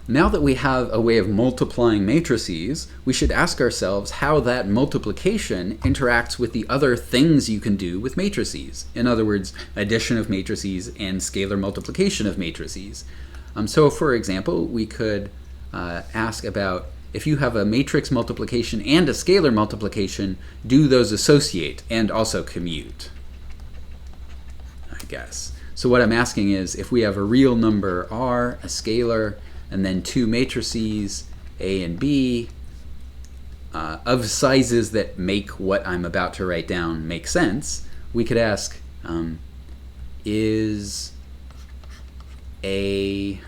now that we have a way of multiplying matrices, we should ask ourselves how that multiplication interacts with the other things you can do with matrices. In other words, addition of matrices and scalar multiplication of matrices. So for example, we could ask about, if you have a matrix multiplication and a scalar multiplication, do those associate and also commute? I guess. So what I'm asking is, if we have a real number r, a scalar, and then two matrices, A and B, of sizes that make what I'm about to write down make sense, we could ask, is A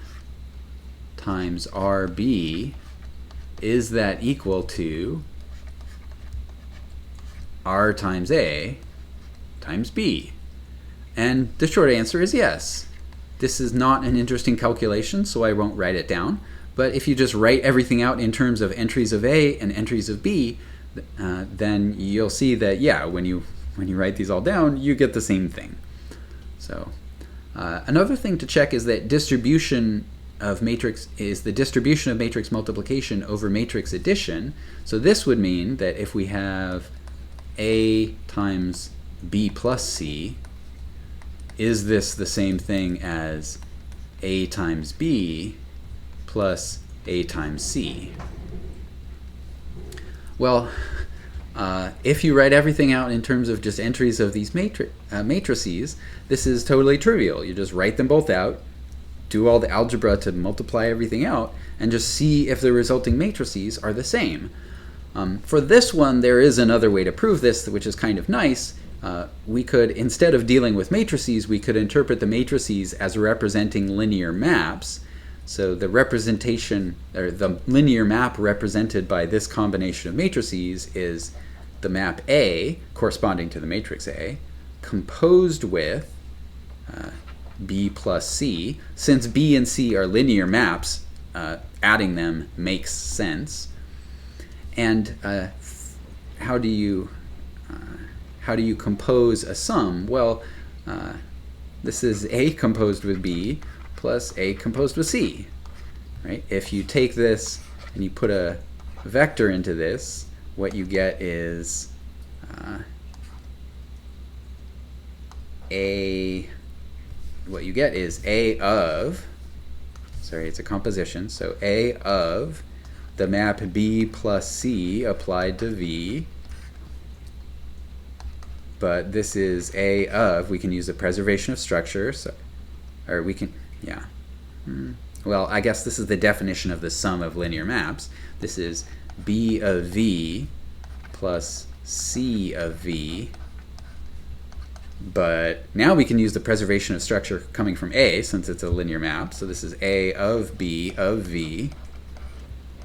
times RB, is that equal to R times A times B? And the short answer is yes. This is not an interesting calculation, so I won't write it down. But if you just write everything out in terms of entries of A and entries of B, then you'll see that, yeah, when you write these all down, you get the same thing. So another thing to check is that distribution of matrix is the distribution of matrix multiplication over matrix addition. So this would mean that if we have A times B plus C, is this the same thing as A times B plus A times C? Well, if you write everything out in terms of just entries of these matrices, this is totally trivial. You just write them both out, do all the algebra to multiply everything out, and just see if the resulting matrices are the same. For this one, there is another way to prove this, which is kind of nice. We could, instead of dealing with matrices, we could interpret the matrices as representing linear maps. So the representation, or the linear map represented by this combination of matrices, is the map A, corresponding to the matrix A, composed with B plus C. Since B and C are linear maps, adding them makes sense. And how do you compose a sum? Well, this is A composed with B plus A composed with C, right? If you take this and you put a vector into this, what you get is A of, sorry, it's a composition, so A of the map B plus C applied to V. But this is A of, we can use the preservation of structure, so, or we can, yeah. Well, I guess this is the definition of the sum of linear maps. This is B of V plus C of V. But now we can use the preservation of structure coming from A, since it's a linear map. So this is A of B of V,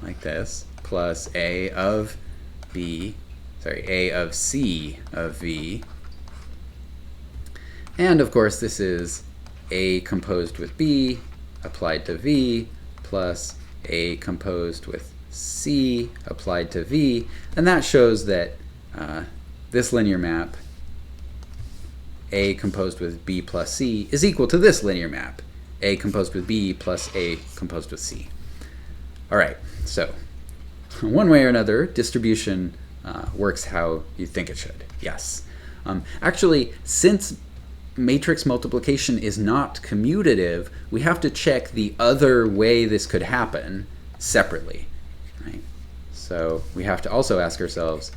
like this, plus A of B, sorry, A of C of V. And of course, this is A composed with B applied to V plus A composed with C applied to V. And that shows that this linear map, A composed with B plus C, is equal to this linear map, A composed with B plus A composed with C. All right, so one way or another, distribution works how you think it should. Yes. Actually, since matrix multiplication is not commutative, we have to check the other way this could happen separately, right? So we have to also ask ourselves,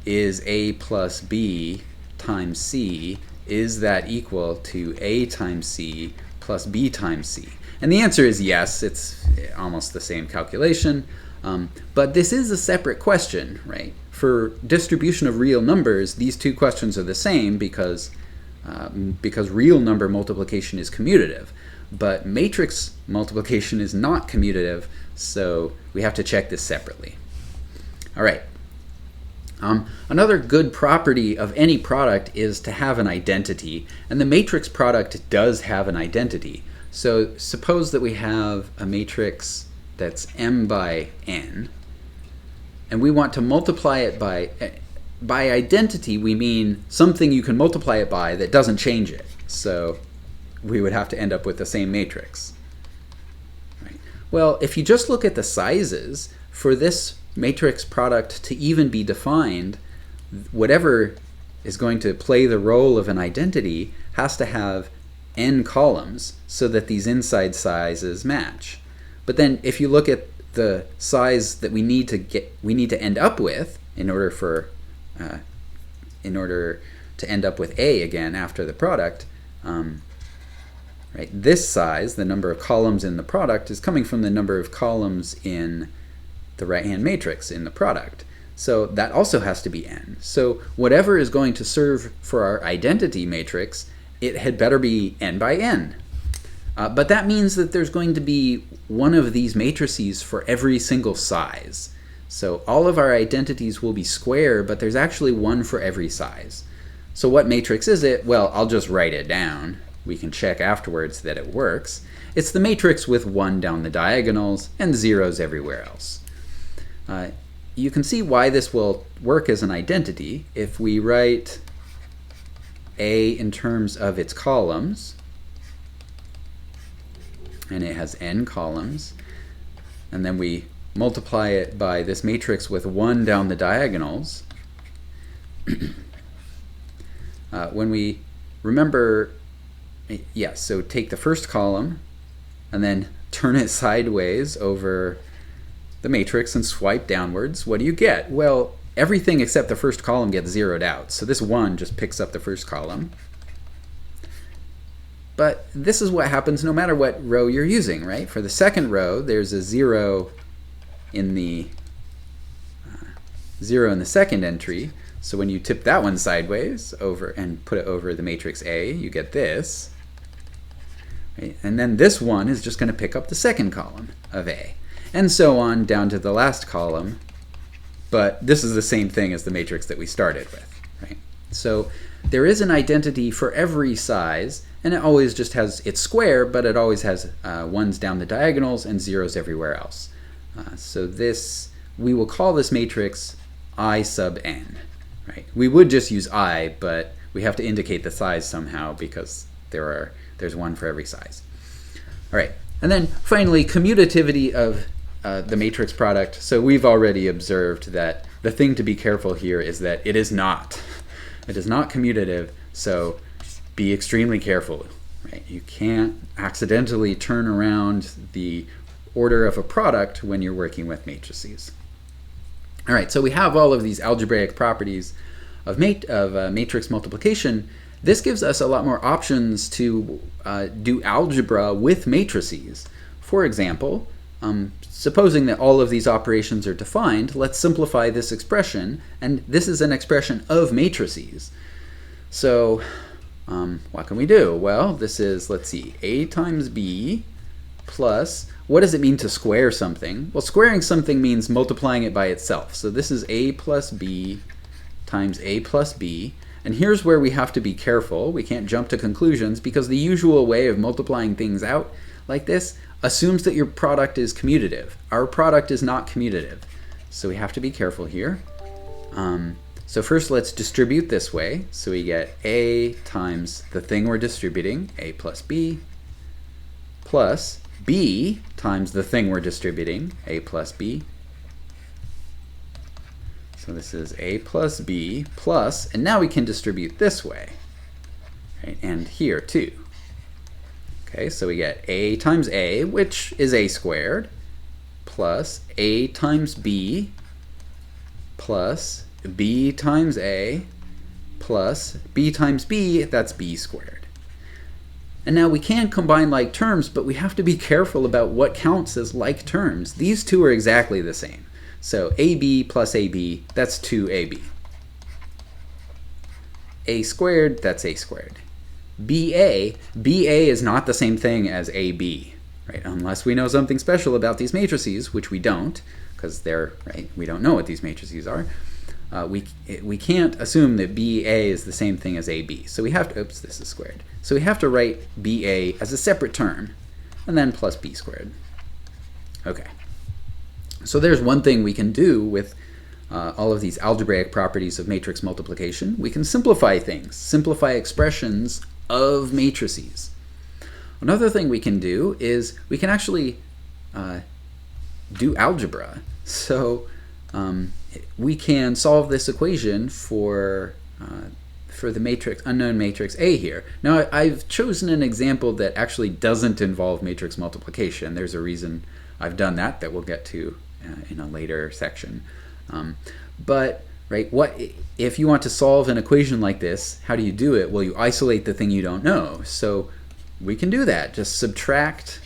is A plus B times C, is that equal to A times C plus B times C? And the answer is yes. It's almost the same calculation. But this is a separate question, right? For distribution of real numbers, these two questions are the same because real number multiplication is commutative. But matrix multiplication is not commutative, so we have to check this separately. All right. Another good property of any product is to have an identity, and the matrix product does have an identity. So suppose that we have a matrix that's m by n, and we want to multiply it by identity, we mean something you can multiply it by that doesn't change it. So we would have to end up with the same matrix. Right. Well, if you just look at the sizes, for this matrix product to even be defined, whatever is going to play the role of an identity has to have n columns so that these inside sizes match. But then if you look at the size that we need to end up with in order to end up with A again after the product, right? This size, the number of columns in the product, is coming from the number of columns in the right-hand matrix in the product. So that also has to be n. So whatever is going to serve for our identity matrix, it had better be n by n. But that means that there's going to be one of these matrices for every single size. So all of our identities will be square, but there's actually one for every size. So what matrix is it? Well, I'll just write it down. We can check afterwards that it works. It's the matrix with 1 down the diagonals and zeros everywhere else. You can see why this will work as an identity if we write A in terms of its columns, and it has n columns, and then we multiply it by this matrix with 1 down the diagonals. When we remember, yes, so take the first column and then turn it sideways over the matrix and swipe downwards. What do you get? Well, everything except the first column gets zeroed out. So this 1 just picks up the first column. But this is what happens no matter what row you're using, right? For the second row, there's a 0 in the second entry. So when you tip that one sideways over and put it over the matrix A, you get this. Right? And then this 1 is just going to pick up the second column of A. And so on down to the last column. But this is the same thing as the matrix that we started with, right? So there is an identity for every size, and it always just has, it's square, but it always has 1s down the diagonals and zeros everywhere else. So this, we will call this matrix I sub n, right? We would just use I, but we have to indicate the size somehow because there's 1 for every size. All right, and then finally, commutativity of the matrix product. So we've already observed that the thing to be careful here is that it is not commutative, so be extremely careful, right? You can't accidentally turn around the order of a product when you're working with matrices. All right, so we have all of these algebraic properties of matrix multiplication. This gives us a lot more options to do algebra with matrices. For example, supposing that all of these operations are defined, let's simplify this expression, and this is an expression of matrices. So what can we do? Well, this is, let's see, A times B plus, what does it mean to square something? Well, squaring something means multiplying it by itself. So this is A plus B times A plus B. And here's where we have to be careful. We can't jump to conclusions because the usual way of multiplying things out like this assumes that your product is commutative. Our product is not commutative. So we have to be careful here. So first let's distribute this way. So we get A times the thing we're distributing, A plus B, plus B times the thing we're distributing, A plus B. So this is A plus B plus, and now we can distribute this way, right? And here too. Okay, so we get A times A, which is A squared, plus A times B, plus B times A, plus B times B, that's B squared. And now we can combine like terms, but we have to be careful about what counts as like terms. These two are exactly the same. So AB plus AB, that's 2AB. A squared, that's A squared. BA is not the same thing as AB, right? Unless we know something special about these matrices, which we don't, because they're, right, we don't know what these matrices are. We can't assume that BA is the same thing as AB. So we have to, oops, this is squared. So we have to write BA as a separate term, and then plus B squared. Okay. So there's one thing we can do with all of these algebraic properties of matrix multiplication. We can simplify things, simplify expressions of matrices. Another thing we can do is we can actually do algebra. So we can solve this equation for the matrix, unknown matrix A here. Now I've chosen an example that actually doesn't involve matrix multiplication. There's a reason I've done that we'll get to in a later section. But right, what if you want to solve an equation like this? How do you do it? Well, you isolate the thing you don't know. So we can do that. Just subtract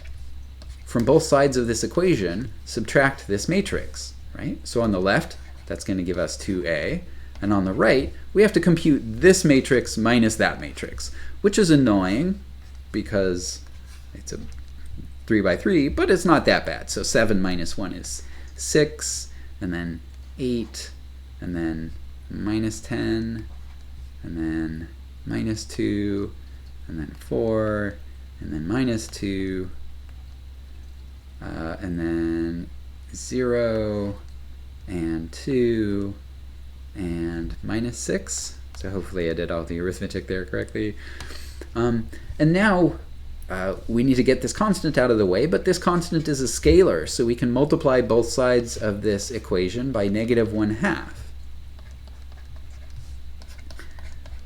from both sides of this equation, subtract this matrix, right? So on the left, that's going to give us 2a. And on the right, we have to compute this matrix minus that matrix, which is annoying because it's a 3 by 3, but it's not that bad. So 7 minus 1 is 6, and then 8, and then minus 10, and then minus 2, and then 4, and then minus 2, and then 0, and 2, and minus 6. So hopefully I did all the arithmetic there correctly. And now we need to get this constant out of the way, but this constant is a scalar, so we can multiply both sides of this equation by negative 1/2.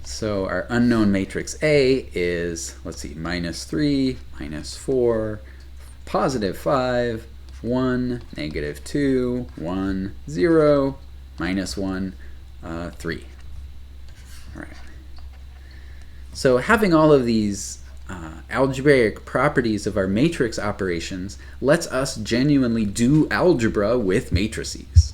So our unknown matrix A is, let's see, minus 3, minus 4, positive 5, 1, negative 2, 1, 0, minus 1, 3. All right. So having all of these algebraic properties of our matrix operations lets us genuinely do algebra with matrices.